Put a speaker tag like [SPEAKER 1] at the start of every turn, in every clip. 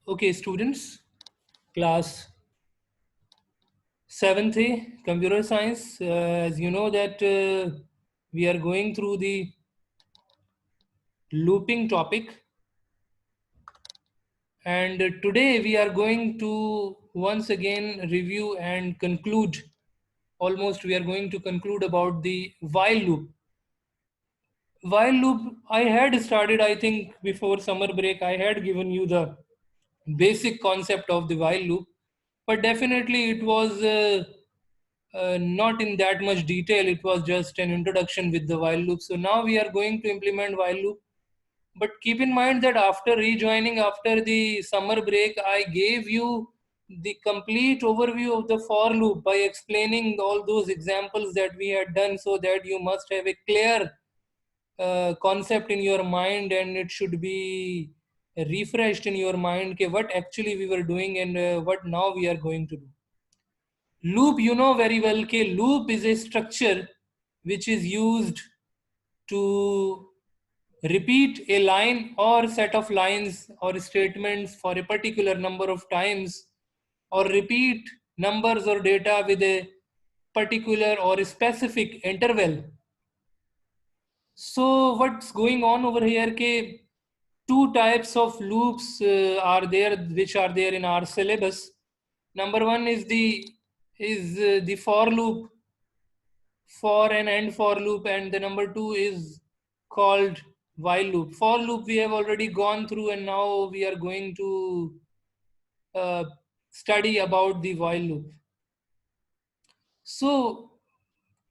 [SPEAKER 1] Okay, students, class 7th A, computer science. As you know that we are going through the looping topic, and today we are going to once again review and conclude. Almost we are going to conclude about the while loop. While loop, I had started, I think, before summer break. I had given you the basic concept of the while loop, but definitely it was not in that much detail. It was just an introduction with the while loop. So now we are going to implement while loop. But keep in mind that after rejoining after the summer break, I gave you the complete overview of the for loop by explaining all those examples that we had done, so that you must have a clear concept in your mind, and it should be refreshed in your mind okay, what actually we were doing and what now we are going to do. Loop, you know very well okay, loop is a structure which is used to repeat a line or set of lines or statements for a particular number of times, or repeat numbers or data with a particular or specific interval. So what's going on over here? Ke two types of loops are there, which are there in our syllabus. Number one is the for loop, for and end for loop, and the number two is called while loop. For loop we have already gone through, and now we are going to uh, study about the while loop. So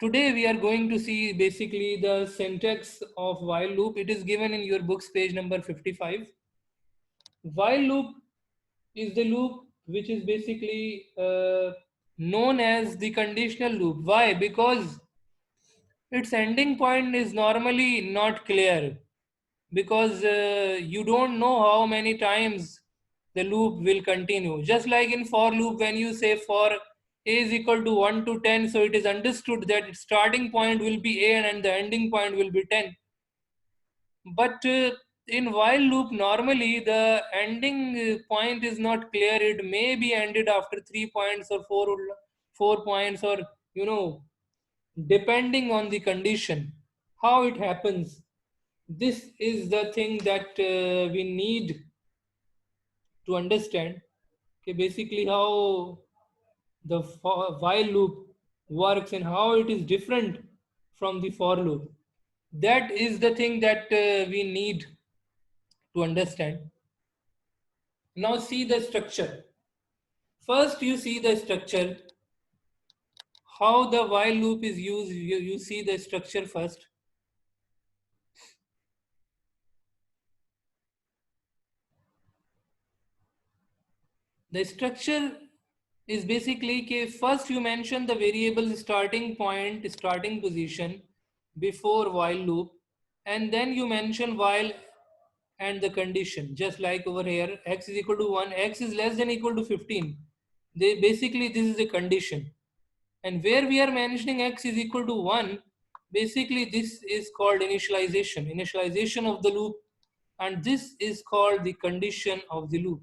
[SPEAKER 1] today we are going to see basically the syntax of while loop. It is given in your books, page number 55. While loop is the loop which is basically known as the conditional loop. Why? Because its ending point is normally not clear, because you don't know how many times the loop will continue. Just like in for loop, when you say for a is equal to 1 to 10, so it is understood that its starting point will be a and the ending point will be 10. But in while loop, normally the ending point is not clear. It may be ended after 3 points or 4 points, or you know, depending on the condition, how it happens. This is the thing that we need to understand. Okay, basically how the while loop works and how it is different from the for loop. That is the thing that we need to understand. Now see the structure. First you see the structure, how the while loop is used. You see the structure first. The structure is basically कि first you mention the variable starting point, starting position before while loop, and then you mention while and the condition. Just like over here, x is equal to 1, x is less than equal to 15. They basically, this is a condition. And where we are mentioning x is equal to 1, basically this is called initialization of the loop, and this is called the condition of the loop.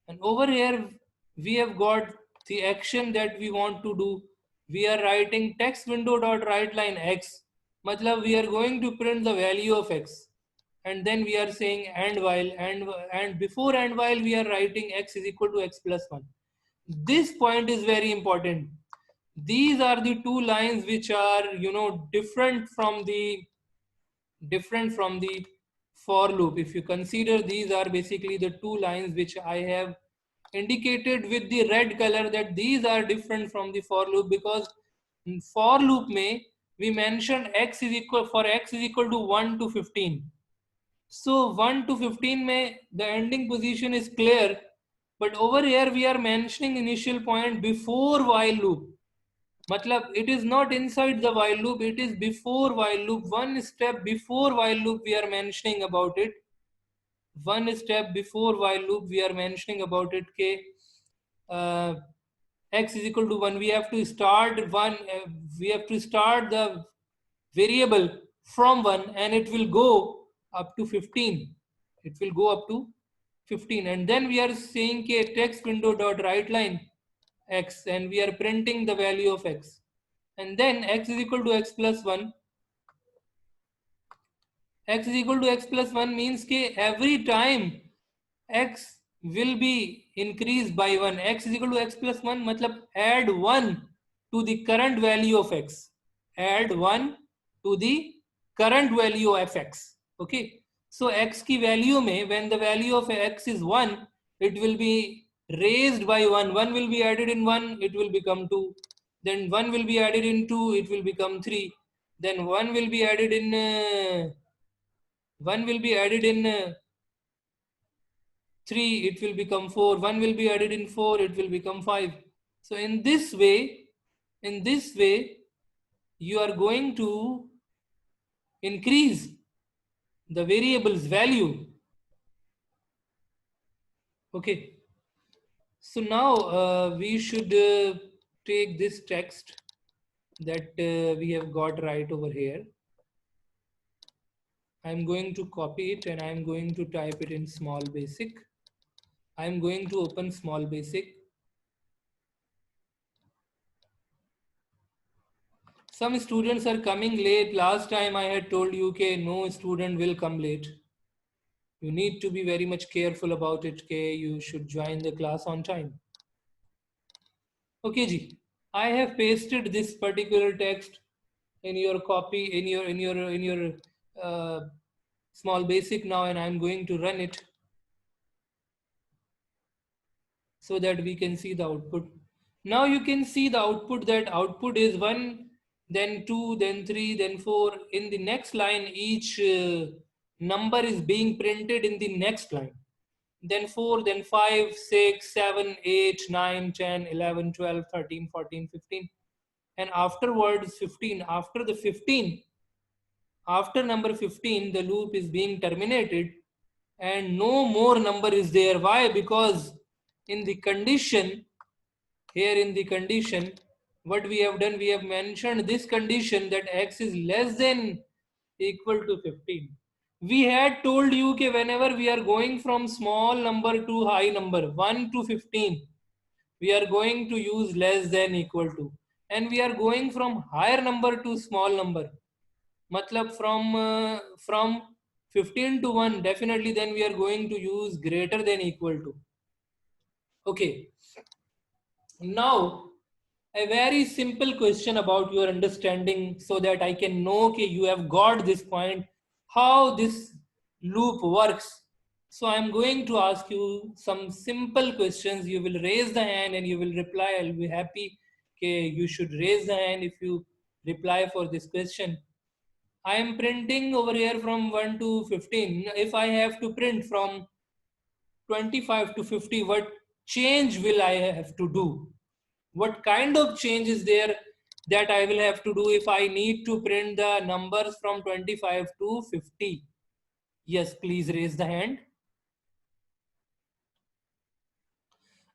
[SPEAKER 1] And over here, we have got the action that we want to do. We are writing text window dot write line x. Matlab we are going to print the value of x. And then we are saying and before and while we are writing x is equal to x plus 1. This point is very important. These are the two lines which are different from the for loop. If you consider, these are basically the two lines which I have indicated with the red color, that these are different from the for loop, because in for loop may we mentioned x is equal to 1 to 15. So 1 to 15 may the ending position is clear, but over here we are mentioning initial point before while loop. Matlab, it is not inside the while loop, it is before while loop. One step before while loop we are mentioning about it. One step before while loop we are mentioning about it. Uh, x is equal to 1. We have to start the variable from 1, and it will go up to 15. It will go up to 15, and then we are saying ke text window dot write line x, and we are printing the value of x, and then x is equal to x plus 1. X is equal to x plus 1 means ke every time x will be increased by 1. X is equal to x plus 1 matlab add 1 to the current value of x. Add 1 to the current value of x. Okay. So x ki value mein, when the value of x is 1, it will be raised by 1. 1 will be added in 1, it will become 2. Then 1 will be added in 2, it will become 3. Then 1 will be added in 1 will be added in 3, it will become 4. 1 will be added in 4, it will become 5. So in this way, you are going to increase the variable's value. Okay. So now we should take this text that we have got right over here. I'm going to copy it and I'm going to type it in small basic. I'm going to open small basic. Some students are coming late. Last time I had told you that no student will come late. You need to be very much careful about it. You should join the class on time. Okay, ji. I have pasted this particular text in your copy in your small basic now, and I'm going to run it so that we can see the output. Now you can see the output. That output is 1, then 2, then 3, then 4. In the next line, each number is being printed in the next line. Then 4, then 5, 6, 7, 8, 9, 10, 11, 12, 13, 14, 15. And afterwards 15. After the 15, after number 15, the loop is being terminated and no more number is there. Why? Because in the condition, here in the condition, what we have done, we have mentioned this condition that x is less than equal to 15. We had told you that whenever we are going from small number to high number, 1 to 15, we are going to use less than equal to. And we are going from higher number to small number. Matlab from 15 to 1, definitely then we are going to use greater than equal to. Okay. Now, a very simple question about your understanding so that I can know that you have got this point, how this loop works. So I'm going to ask you some simple questions. You will raise the hand and you will reply. I'll be happy. Okay, you should raise the hand if you reply for this question. I am printing over here from 1 to 15. If I have to print from 25 to 50, what change will I have to do? What kind of change is there that I will have to do if I need to print the numbers from 25 to 50? Yes, please raise the hand.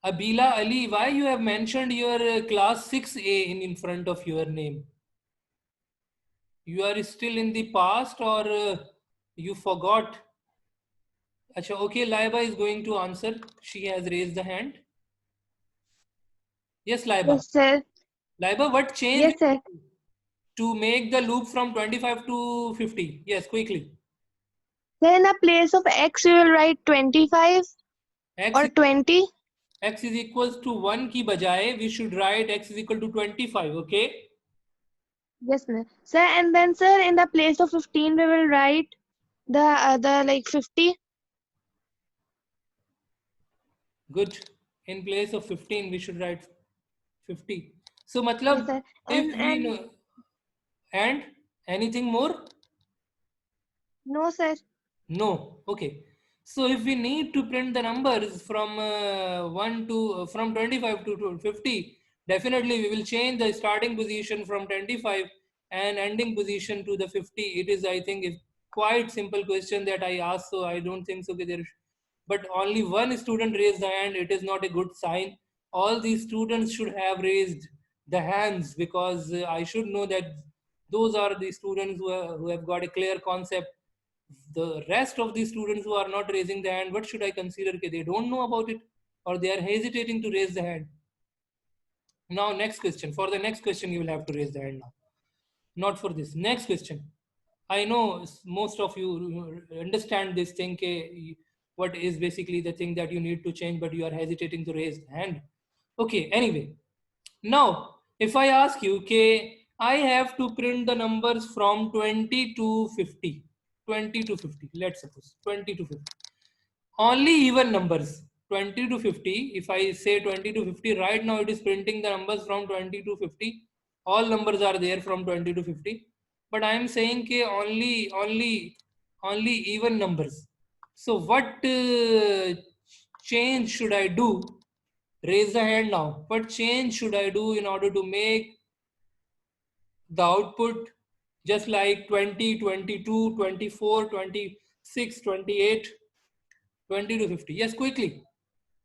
[SPEAKER 1] Abila Ali, why you have mentioned your class 6A in front of your name? You are still in the past or you forgot? Achha, okay, Laiba is going to answer. She has raised the hand. Yes, Laiba.
[SPEAKER 2] Yes, sir.
[SPEAKER 1] Laiba, what change
[SPEAKER 2] Yes, sir.
[SPEAKER 1] to make the loop from 25 to 50? Yes, quickly.
[SPEAKER 2] Then in the place of x, we will write 25
[SPEAKER 1] X
[SPEAKER 2] or 20.
[SPEAKER 1] x is equals to 1 ki bajaye, we should write x is equal to 25, okay?
[SPEAKER 2] Yes, sir. Sir, and then, sir, in the place of 15, we will write the other like 50.
[SPEAKER 1] Good. In place of 15, we should write 50. So,
[SPEAKER 2] Yes,
[SPEAKER 1] matlab,
[SPEAKER 2] sir.
[SPEAKER 1] if we
[SPEAKER 2] And
[SPEAKER 1] know, and anything more?
[SPEAKER 2] no, sir.
[SPEAKER 1] No. Okay. So if we need to print the numbers from 1 to from 25 to 50, definitely we will change the starting position from 25 and ending position to the 50. It is, I think, a quite simple question that I asked, so I don't think so. But only one student raised the hand. It is not a good sign. All these students should have raised the hands because I should know that those are the students who have got a clear concept The rest of the students who are not raising the hand, what should I consider? Okay, they don't know about it or they are hesitating to raise the hand. Now, next question. For the next question, you will have to raise the hand now. Not for this. Next question. I know most of you understand this thing. What is basically the thing that you need to change, but you are hesitating to raise the hand. Okay, anyway. Now, if I ask you, okay, I have to print the numbers from 20 to 50. 20 to 50, let's suppose 20 to 50. Only even numbers, 20 to 50. If I say 20 to 50, right now it is printing the numbers from 20 to 50. All numbers are there from 20 to 50. But I am saying ke only even numbers. So what change should I do? Raise the hand now. What change should I do in order to make the output just like 20, 22, 24, 26, 28, 20 to 50? Yes, quickly.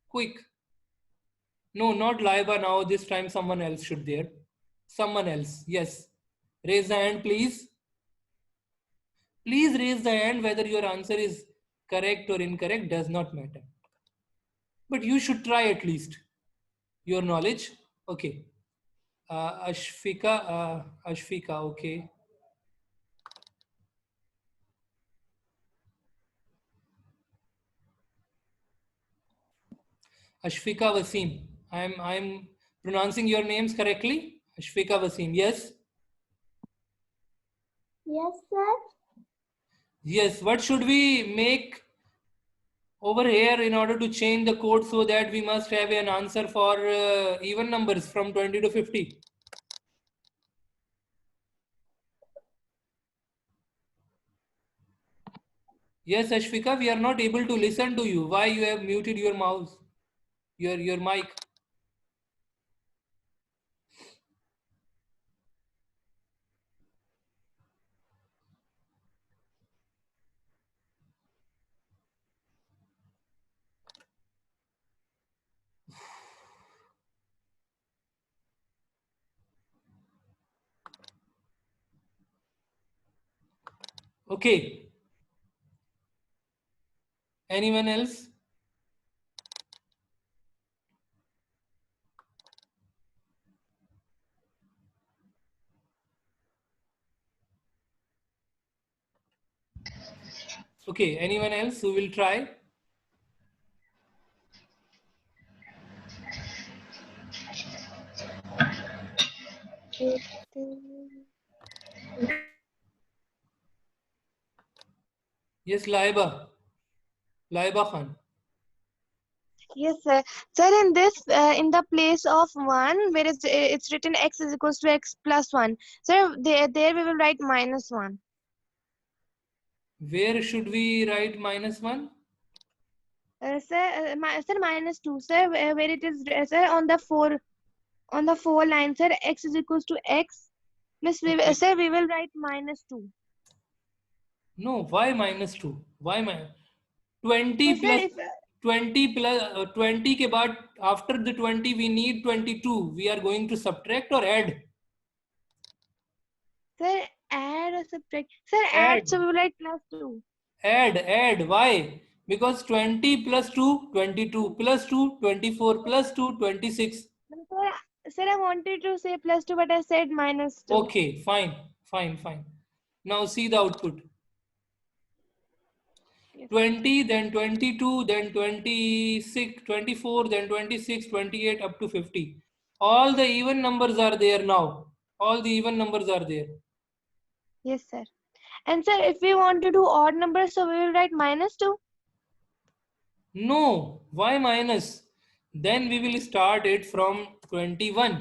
[SPEAKER 1] Quick. No, not Laiba now. This time someone else should there. Someone else. Yes. Raise the hand, please. Please raise the hand. Whether your answer is correct or incorrect does not matter. But you should try at least your knowledge. Okay. Ashfika, okay. Ashfika Wasim. I'm pronouncing your names correctly. Ashfika Wasim. Yes.
[SPEAKER 2] Yes, sir.
[SPEAKER 1] Yes. What should we make over here in order to change the code so that we must have an answer for even numbers from 20 to 50? Yes, Ashfika, we are not able to listen to you. Why you have muted your mouse, your mic? Okay. Anyone else? Okay. Anyone else who will try? Yes, Laiba. Laiba Khan.
[SPEAKER 2] Yes, sir. Sir, in this, in the place of 1, where it's written x is equals to x plus 1. Sir, there we will write -1.
[SPEAKER 1] Where should we write -1?
[SPEAKER 2] Sir, sir, -2. Sir, where it is, sir, on the 4 line, sir, x is equals to x. Miss,
[SPEAKER 1] Okay.
[SPEAKER 2] sir, we will write -2.
[SPEAKER 1] No, why -2? Why 20
[SPEAKER 2] Sir,
[SPEAKER 1] plus
[SPEAKER 2] if
[SPEAKER 1] 20 plus 20 के बाद after the 20 we need 22. We are going to subtract or add?
[SPEAKER 2] sir, add or subtract. Sir,
[SPEAKER 1] Add.
[SPEAKER 2] add, so we will write +2.
[SPEAKER 1] Add. Why? Because 20 plus 2, 22 plus 2, 24 plus 2, 26.
[SPEAKER 2] Sir, I wanted to say +2, but I said -2.
[SPEAKER 1] Okay, fine. Now see the output.
[SPEAKER 2] Yes.
[SPEAKER 1] 20, then 22, then 26, 24, then 26, 28, up to 50. All the even numbers are there now. All the even numbers are there.
[SPEAKER 2] Yes, sir. And sir, if we want to do odd numbers, so we will write -2.
[SPEAKER 1] No, why minus? Then we will start it from 21.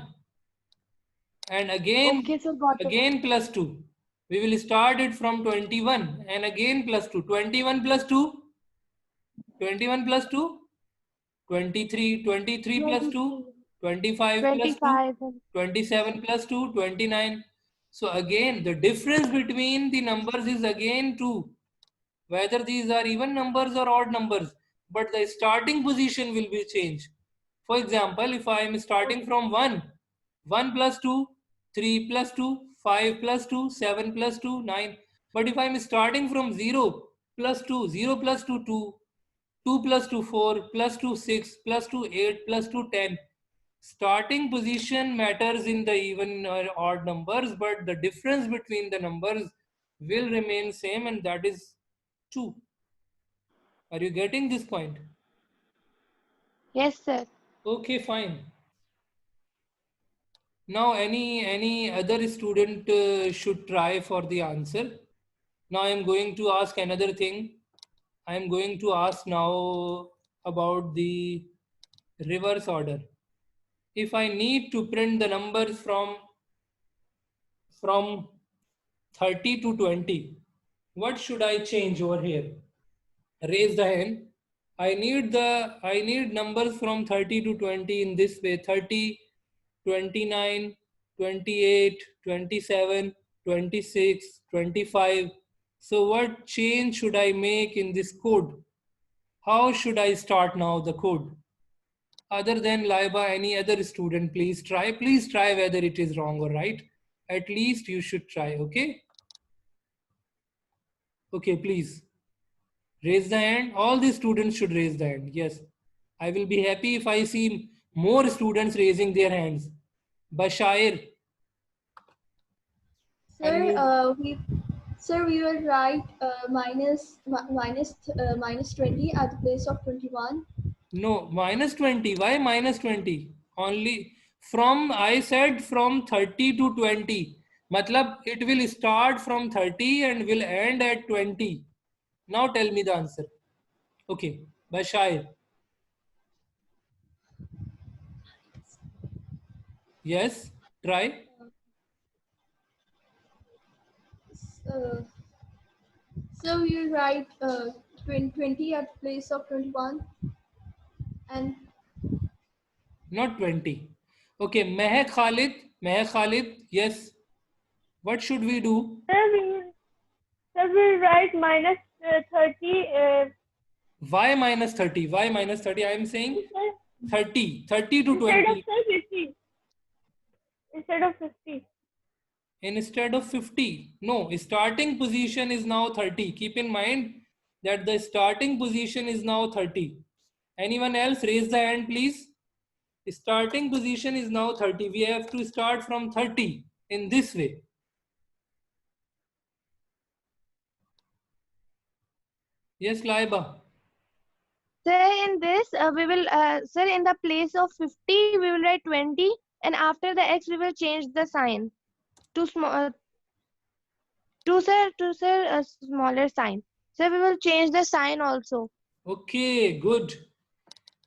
[SPEAKER 1] And
[SPEAKER 2] Okay, sir, got it.
[SPEAKER 1] again plus 2. We will start it from 21 and again plus 2. 21 plus 2, 21 plus 2, 23, 23 plus 2,
[SPEAKER 2] 23,
[SPEAKER 1] 25 plus 2,
[SPEAKER 2] 25.
[SPEAKER 1] 27 plus 2, 29. So again, the difference between the numbers is again 2. Whether these are even numbers or odd numbers, but the starting position will be changed. For example, if I am starting from 1, 1 plus 2, 3 plus 2, 5 plus 2, 7 plus 2, 9. But if I am starting from 0, plus 2, 0 plus 2, 2, 2 plus 2, 4, plus 2, 6, plus 2, 8, plus 2, 10. Starting position matters in the even or odd numbers, but the difference between the numbers will remain same, and that is 2. Are you getting this point?
[SPEAKER 2] Yes, sir.
[SPEAKER 1] Okay, fine. Now any other student should try for the answer. Now I am going to ask another thing. I am going to ask now about the reverse order. If I need to print the numbers from 30 to 20, what should I change over here? Raise the hand. I need numbers from 30 to 20 in this way: 30, 29, 28, 27, 26, 25. So what change should I make in this code? How should I start now the code? Other than Laiba, any other student, please try. Please try whether it is wrong or right. At least you should try, okay? Okay, please. Raise the hand. All the students should raise the hand. Yes. I will be happy if I see more students raising their hands. Bashair, can
[SPEAKER 3] Sir,
[SPEAKER 1] you?
[SPEAKER 3] we will write minus 20 at the place of 21.
[SPEAKER 1] No, minus 20. Why minus 20? Only from, I said from 30 to 20. Matlab, it will start from 30 and will end at 20. Now tell me the answer. Okay, Bashair. Yes, try.
[SPEAKER 3] Uh, so we will write 20 at the place of 21 and
[SPEAKER 1] Not 20. Okay, Mehak Khalid, yes. What should we do?
[SPEAKER 4] Sir, we write minus 30.
[SPEAKER 1] Why minus 30? Why minus 30? I am saying
[SPEAKER 4] Sir,
[SPEAKER 1] 30. 30 to
[SPEAKER 4] instead of
[SPEAKER 1] 20.
[SPEAKER 4] sir 50. Instead of 50.
[SPEAKER 1] Instead of 50. No, starting position is now 30. Keep in mind that the starting position is now 30. Anyone else raise the hand, please? Starting position is now 30. We have to start from 30 in this way. Yes, Laiba.
[SPEAKER 2] Sir, in this, we will, sir, in the place of 50, we will write 20, and after the x, we will change the sign to small, sir, a smaller sign. So we will change the sign also.
[SPEAKER 1] Okay, good.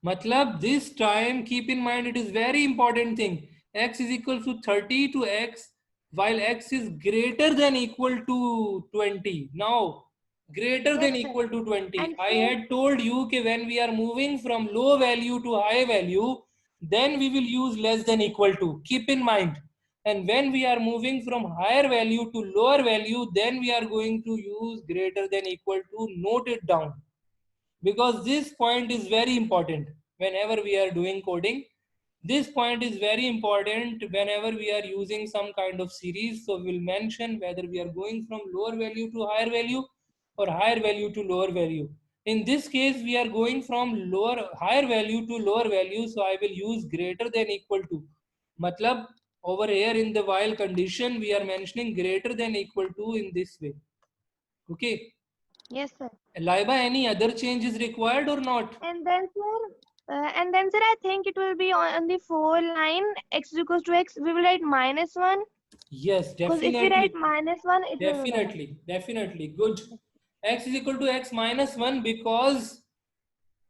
[SPEAKER 1] Matlab, this time keep in mind it is very important thing. X is equal to 30 to x, while x is greater than equal to 20. Now, greater than
[SPEAKER 2] Yes, sir.
[SPEAKER 1] equal to 20.
[SPEAKER 2] And
[SPEAKER 1] I
[SPEAKER 2] sir,
[SPEAKER 1] had told you that when we are moving from low value to high value, then we will use less than equal to. Keep in mind. And when we are moving from higher value to lower value, then we are going to use greater than equal to. Note it down, because this point is very important whenever we are doing coding. This point is very important whenever we are using some kind of series. So we'll mention whether we are going from lower value to higher value or higher value to lower value. In this case, we are going from higher value to lower value, so I will use greater than equal to. Matlab, over here in the while condition, we are mentioning greater than equal to in this way. Okay.
[SPEAKER 2] yes, sir.
[SPEAKER 1] Laiba, any other change is required or not?
[SPEAKER 2] And then, sir, I think it will be on the 4 line, x is equals to x, we will write -1.
[SPEAKER 1] Yes,
[SPEAKER 2] Because if we write
[SPEAKER 1] definitely.
[SPEAKER 2] -1, it will be better.
[SPEAKER 1] Definitely. Good. X is equal to x minus 1, because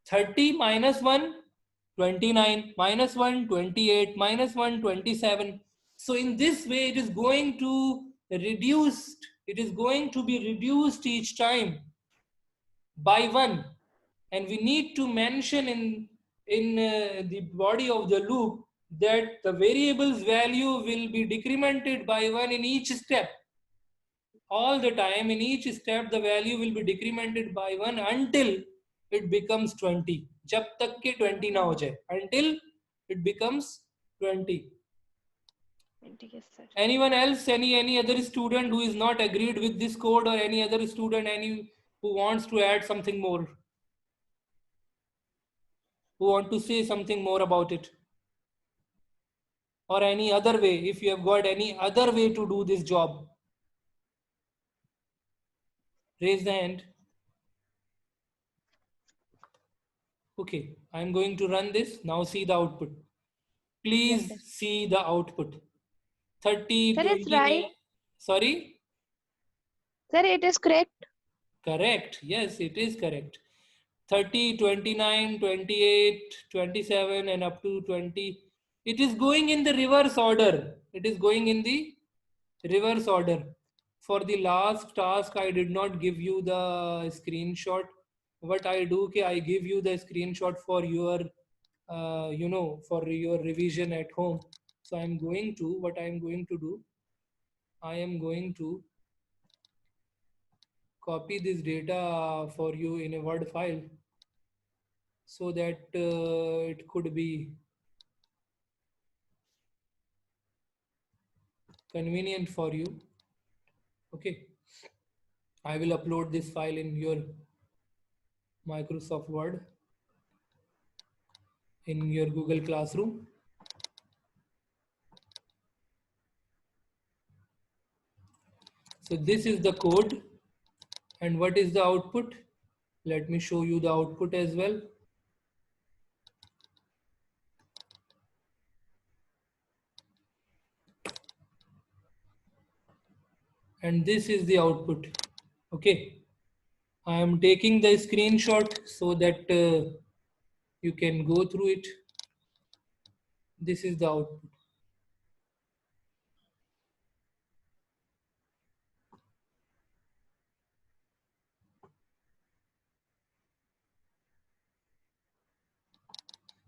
[SPEAKER 1] 30 minus 1, 29, minus 1, 28, minus 1, 27. So in this way, it is going to be reduced each time by 1. And we need to mention in the body of the loop that the variable's value will be decremented by 1 in each step. All the time, in each step, the value will be decremented by 1 until it becomes 20. Jab tak ke 20 na ho jaye, until it becomes 20.
[SPEAKER 2] Yes, sir.
[SPEAKER 1] Anyone else, any other student who is not agreed with this code, or any other student Who wants to add something more? Who want to say something more about it? Or any other way, if you have got any other way to do this job? Raise the hand. Okay, I'm going to run this. Now see the output. Please
[SPEAKER 2] Yes, sir.
[SPEAKER 1] see the output. 30,
[SPEAKER 2] Sir, it's
[SPEAKER 1] 29.
[SPEAKER 2] right.
[SPEAKER 1] Sorry?
[SPEAKER 2] Sir, it is correct.
[SPEAKER 1] Correct. Yes, it is correct. 30, 29, 28, 27 and up to 20. It is going in the reverse order. It is going in the reverse order. For the last task, I did not give you the screenshot. What I do, I give you the screenshot for your, for your revision at home. So what I'm going to do, I am going to copy this data for you in a Word file so that it could be convenient for you. Okay, I will upload this file in your Microsoft Word in your Google Classroom. So this is the code, and what is the output? Let me show you the output as well. And this is the output. Okay, I am taking the screenshot so that you can go through it. This is the output.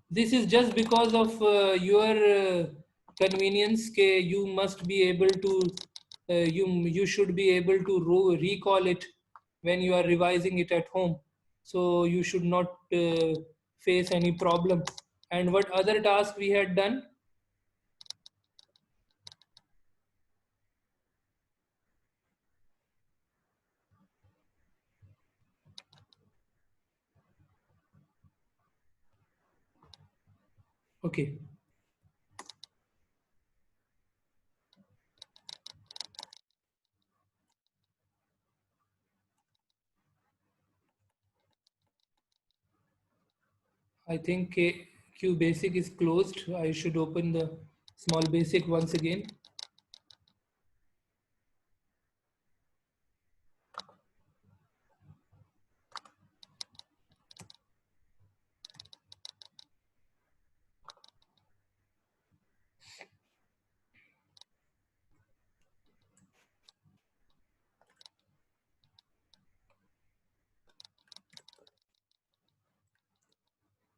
[SPEAKER 1] This is just because of your convenience. You must be able to, you should be able to recall it when you are revising it at home. So you should not face any problem. And what other task we had done? Okay. I think Q basic is closed. I should open the small basic once again.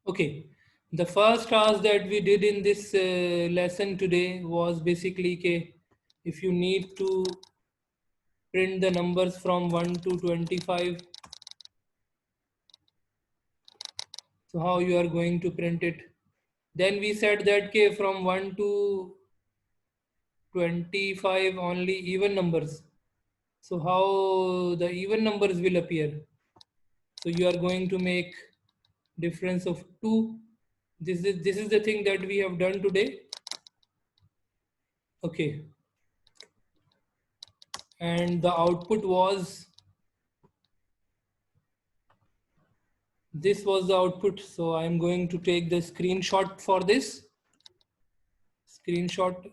[SPEAKER 1] Okay, the first task that we did in this lesson today was basically if you need to print the numbers from 1 to 25, so how you are going to print it. Then we said that from 1 to 25 only even numbers. So how the even numbers will appear? So you are going to make difference of 2. This is the thing that we have done today. Okay, and the output was, this was the output. So I'm going to take the screenshot for this. Screenshot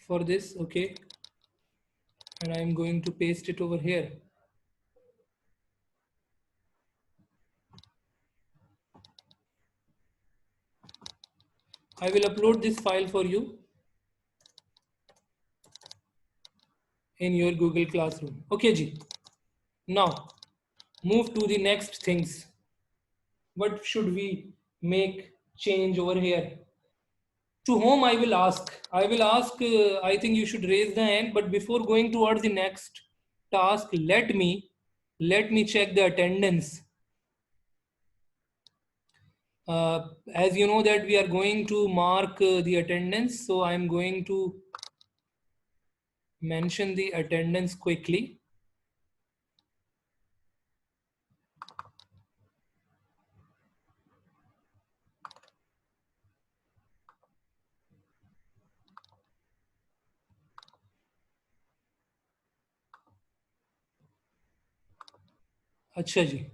[SPEAKER 1] for this, okay. And I'm going to paste it over here. I will upload this file for you in your Google Classroom. Okay, Ji. Now, move to the next things. What should we make change over here? To whom I will ask? I will ask, I think you should raise the hand, but before going towards the next task, let me check the attendance. As you know that we are going to mark the attendance, so I am going to mention the attendance quickly. Acha ji.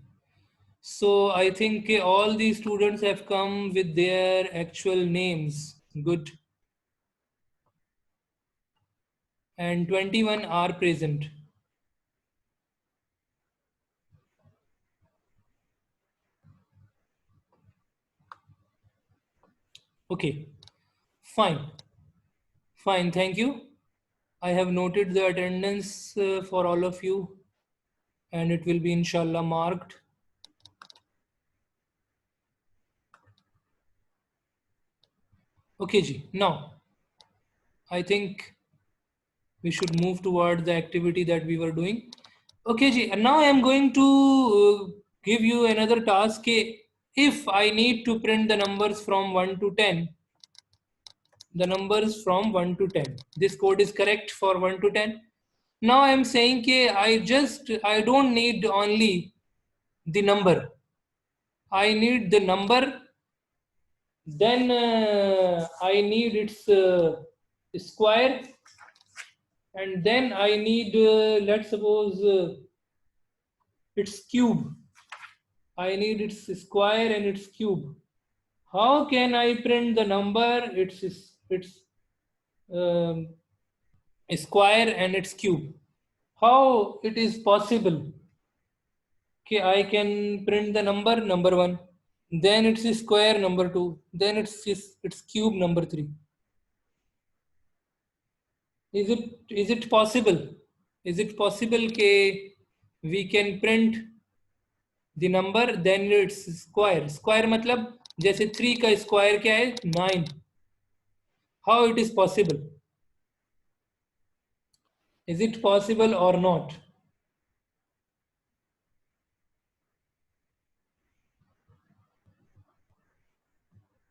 [SPEAKER 1] So I think all the students have come with their actual names. Good. And 21 are present. Okay. Fine. Fine. Thank you. I have noted the attendance for all of you, and it will be inshallah marked. Okay, ji. Now, I think we should move toward the activity that we were doing. Okay, ji. And now I am going to give you another task. If I need to print the numbers from 1 to 10, the numbers from 1 to 10. This code is correct for 1 to 10. Now I am saying I don't need only the number. I need the number, then I need its square, and then I need, let's suppose, its cube. I need its square and its cube. How can I print the number, its um, square and its cube? How it is possible? Okay, I can print the number 1, then its square number 2, then its cube number 3. Is it possible? Is it possible that we can print the number then its square? Square मतलब जैसे 3 का square क्या है? 9. How it is possible? Is it possible or not?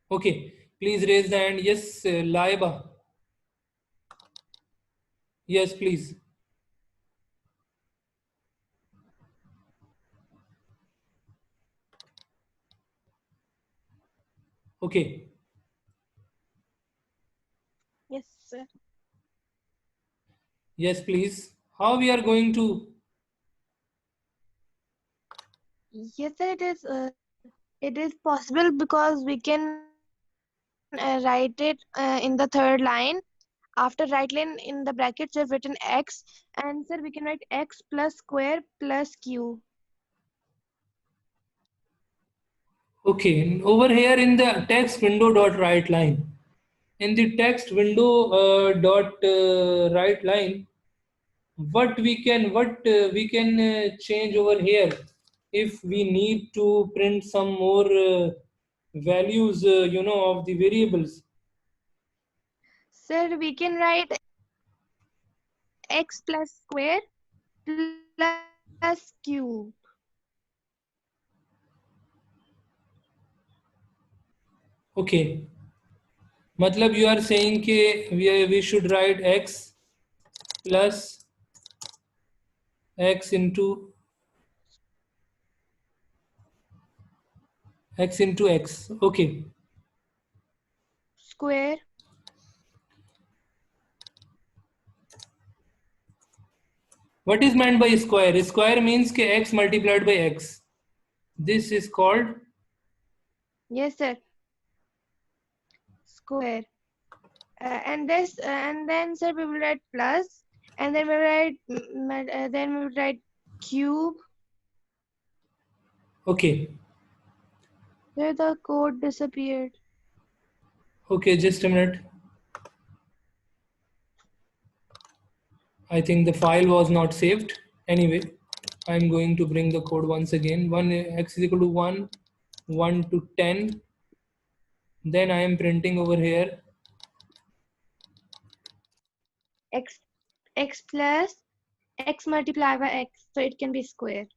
[SPEAKER 1] Okay, please raise the hand. Yes, Laiba. Yes, please. Okay.
[SPEAKER 2] Yes, sir.
[SPEAKER 1] Yes, please. How we are going to?
[SPEAKER 2] Yes, sir, it is possible because we can write it in the third line. After right line in the brackets, we have written x, and sir, we can write x plus square plus q.
[SPEAKER 1] Okay, over here in the text window dot write line. In the text window dot write line, what we can change over here if we need to print some more values of the variables.
[SPEAKER 2] Sir, we can write x plus square plus cube.
[SPEAKER 1] Okay, matlab you are saying कि we should write x plus x into x. Okay.
[SPEAKER 2] Square.
[SPEAKER 1] What is meant by square? Square means कि x multiplied by x. This is called?
[SPEAKER 2] Yes, sir. Square. And then sir, we will write plus, and then we will write cube.
[SPEAKER 1] Okay.
[SPEAKER 2] Where the code disappeared.
[SPEAKER 1] Okay, just a minute. I think the file was not saved. Anyway, I'm going to bring the code once again. 1 x is equal to 1, 1 to 10. Then I am printing over here
[SPEAKER 2] X plus x multiplied by x, so it can be square.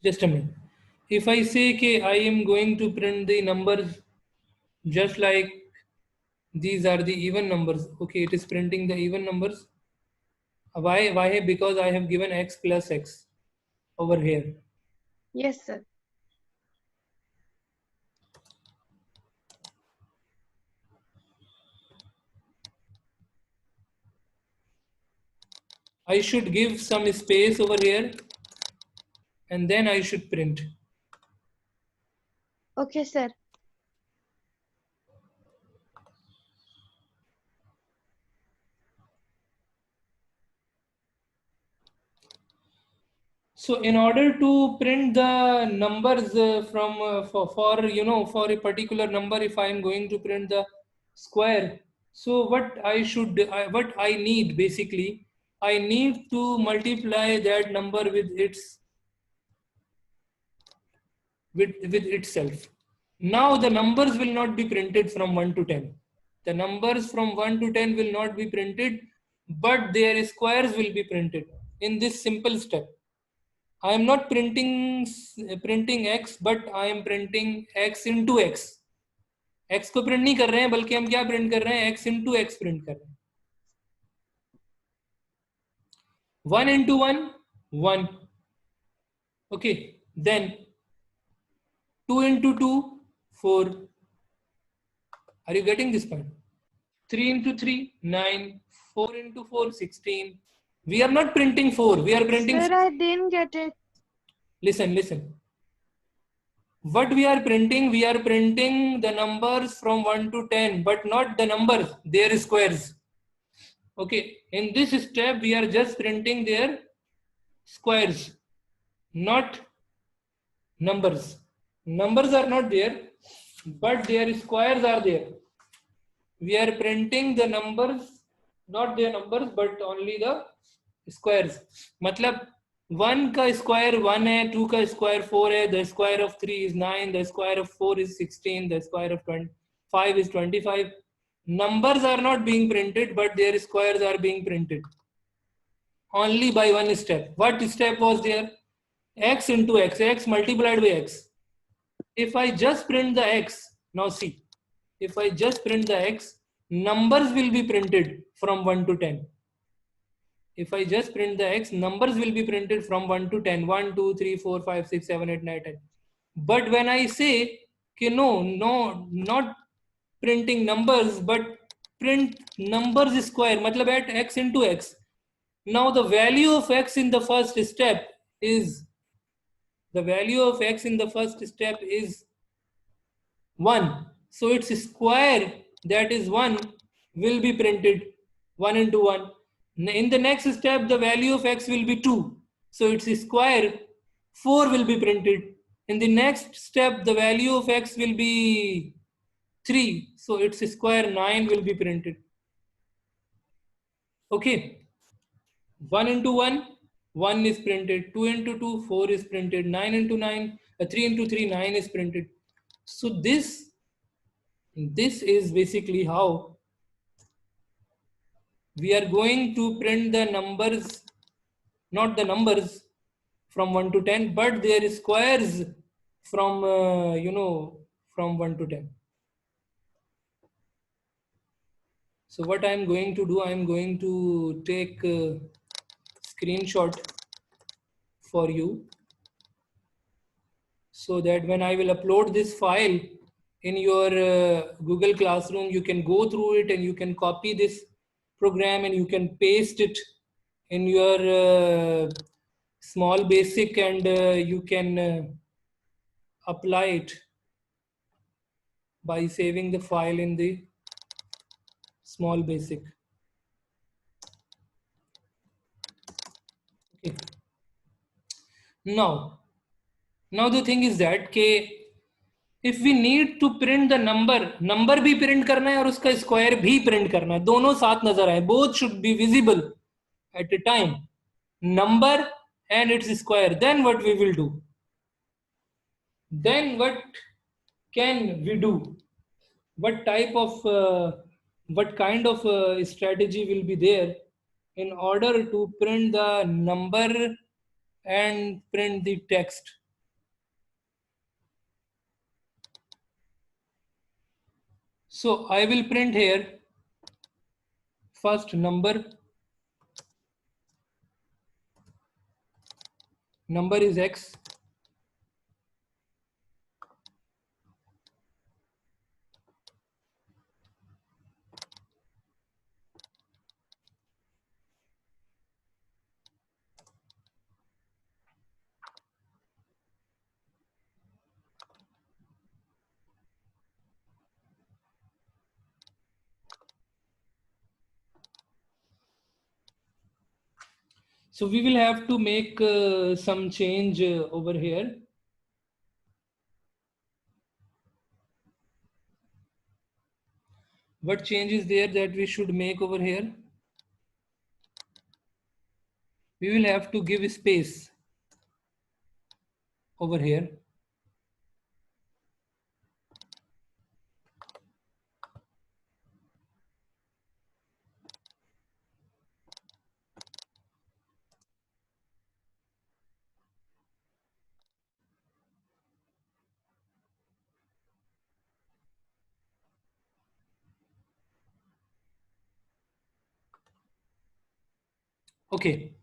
[SPEAKER 1] just a minute. If I say I am going to print the numbers just like These are the even numbers. Okay, it is printing the even numbers. Why? Because I have given x plus x over here.
[SPEAKER 2] Yes, sir.
[SPEAKER 1] I should give some space over here and then I should print.
[SPEAKER 2] Okay, sir.
[SPEAKER 1] So in order to print the numbers from for for a particular number, if I am going to print the square, so what I need basically, I need to multiply that number with itself. Now the numbers will not be printed from 1 to 10. The numbers from 1 to 10 will not be printed, but their squares will be printed in this simple step. I am not printing x, but I am printing x into x. x को print नहीं कर रहे हैं, बल्कि हम क्या print कर रहे हैं, x into x प्रिंट कर रहे हैं. 1 into 1, 1. Okay, then 2 into 2, 4. Are you getting this point? 3 into 3, 9. 4 into 4, 16. We are not printing 4. We are printing.
[SPEAKER 2] Sir, I didn't get it.
[SPEAKER 1] Listen. What we are printing the numbers from 1 to 10, but not the numbers, their squares. Okay, in this step, we are just printing their squares, not numbers. Numbers are not there, but their squares are there. We are printing the numbers, not their numbers, but only the squares. मतलब 1 का square 1 है, 2 का square 4 है, the square of 3 is 9, the square of 4 is 16, the square of 5 is 25. Numbers are not being printed, but their squares are being printed only by one step. What step was there? X into x, x multiplied by x. If I just print the x, now see, if I just print the x, numbers will be printed from 1 to 10. If I just print the x, numbers will be printed from 1 to 10. 1, 2, 3, 4, 5, 6, 7, 8, 9, 10. But when I say, okay, no, not printing numbers, but print numbers square, matlab at x into x. Now the value of x in the first step is, 1. So its square, that is 1, will be printed 1 into 1. In the next step, the value of x will be 2. So its square 4 will be printed. In the next step, the value of x will be 3. So its square 9 will be printed. Okay. 1 into 1, 1 is printed. 2 into 2, 4 is printed. 9 into 9, 3 into 3, 9 is printed. So this is basically how we are going to print the numbers, not the numbers from 1 to 10, but their squares from, from 1 to 10. So what I am going to do, I am going to take a screenshot for you, so that when I will upload this file in your Google Classroom, you can go through it and you can copy this program and you can paste it in your small basic, and you can apply it by saving the file in the small basic. Okay. Now the thing is that if we need to print the number भी print करना है और उसका square भी print करना है, दोनों साथ नजर आए, both should be visible at a time, number and its square. Then what we will do? Then what can we do? What type of what kind of strategy will be there in order to print the number and print the text? So I will print here first number is x. So we will have to make some change over here. What change is there that we should make over here? We will have to give space over here. Okay.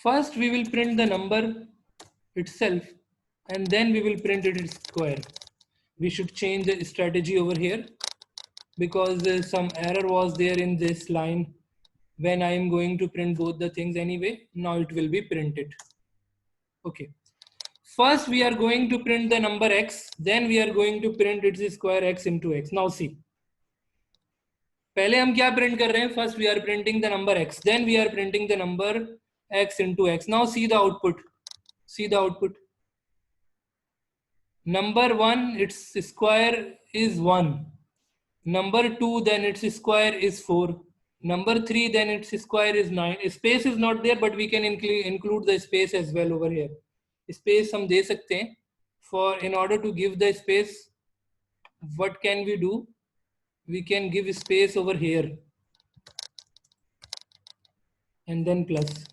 [SPEAKER 1] First we will print the number itself and then we will print it its square. We should change the strategy over here because some error was there in this line when I am going to print both the things anyway. Now it will be printed. Okay. First we are going to print the number x, then we are going to print its square x into x. Now see. पहले हम क्या print कर रहे हैं? First we are printing the number x, then we are printing the number x into x. Now see the output. See the output. Number 1, its square is 1. Number 2, then its square is 4. Number 3, then its square is 9. Space is not there, but we can include the space as well over here. Space हम दे सकते हैं. In order to give the space, what can we do? We can give space over here and then plus.